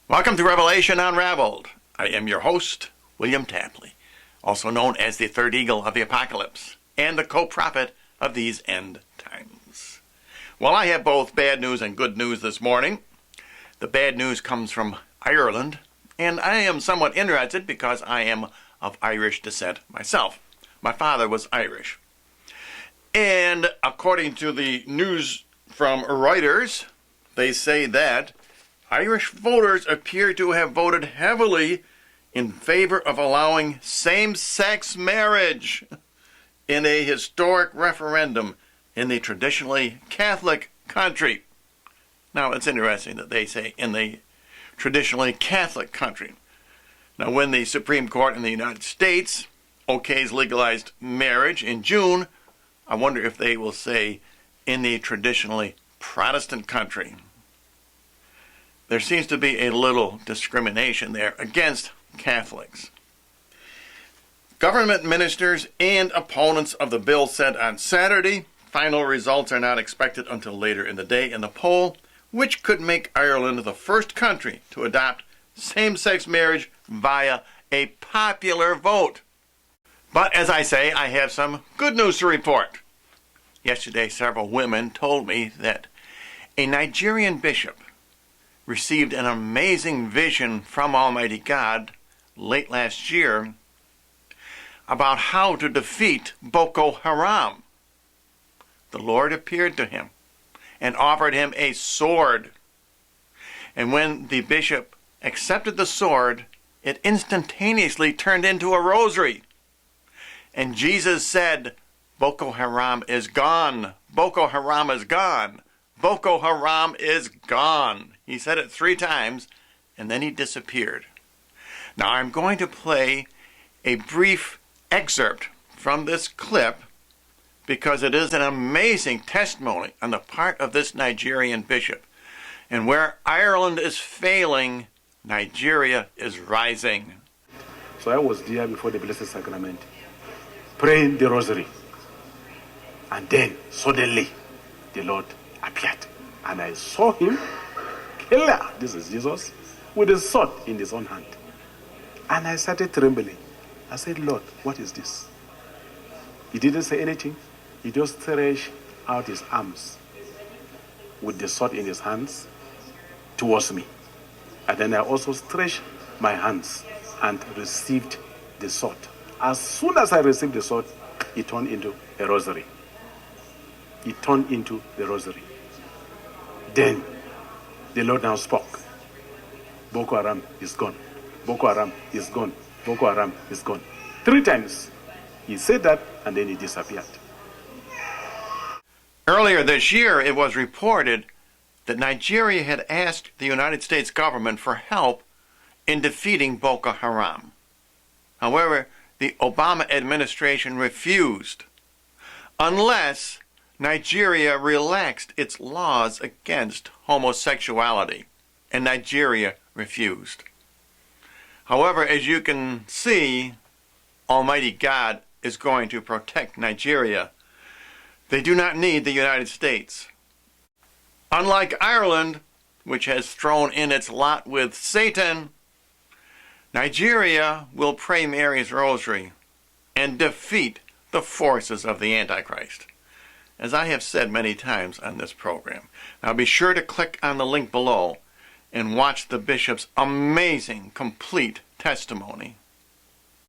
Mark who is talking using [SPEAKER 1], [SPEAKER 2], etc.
[SPEAKER 1] Welcome to Revelation Unraveled. I am your host, William Tapley, also known as the third eagle of the apocalypse and the co-prophet of these end times. Well, I have both bad news and good news this morning. The bad news comes from Ireland, and I am somewhat interested because I am of Irish descent myself. My father was Irish. And according to the news from Reuters, they say that Irish voters appear to have voted heavily in favor of allowing same-sex marriage in a historic referendum in the traditionally Catholic country. Now, it's interesting that they say in the traditionally Catholic country. Now, when the Supreme Court in the United States okays legalized marriage in June, I wonder if they will say in the traditionally Protestant country. There seems to be a little discrimination there against Catholics. Government ministers and opponents of the bill said on Saturday final results are not expected until later in the day in the poll, which could make Ireland the first country to adopt same-sex marriage via a popular vote. But as I say, I have some good news to report. Yesterday, several women told me that a Nigerian bishop received an amazing vision from Almighty God late last year about how to defeat Boko Haram. The Lord appeared to him and offered him a sword. And when the bishop accepted the sword, it instantaneously turned into a rosary. And Jesus said, "Boko Haram is gone. Boko Haram is gone. Boko Haram is gone." He said it 3 times, and then he disappeared. Now I'm going to play a brief excerpt from this clip because it is an amazing testimony on the part of this Nigerian bishop. And where Ireland is failing, Nigeria is rising.
[SPEAKER 2] So I was there before the Blessed Sacrament, praying the Rosary. And then suddenly the Lord appeared. And I saw him clear. This is Jesus with a sword in his own hand. And I started trembling. I said, "Lord, what is this?" He didn't say anything. He just stretched out his arms with the sword in his hands towards me. And then I also stretched my hands and received the sword. As soon as I received the sword, it turned into a rosary. It turned into the rosary. Then the Lord now spoke. Boko Haram is gone. Boko Haram is gone. Boko Haram is gone. 3 times. He said that and then he disappeared.
[SPEAKER 1] Earlier this year, it was reported that Nigeria had asked the United States government for help in defeating Boko Haram. However, the Obama administration refused, unless Nigeria relaxed its laws against homosexuality, and Nigeria refused. However, as you can see, Almighty God is going to protect Nigeria. They do not need the United States. Unlike Ireland, which has thrown in its lot with Satan, Nigeria will pray Mary's Rosary and defeat the forces of the Antichrist, as I have said many times on this program. Now be sure to click on the link below and watch the bishop's amazing, complete testimony.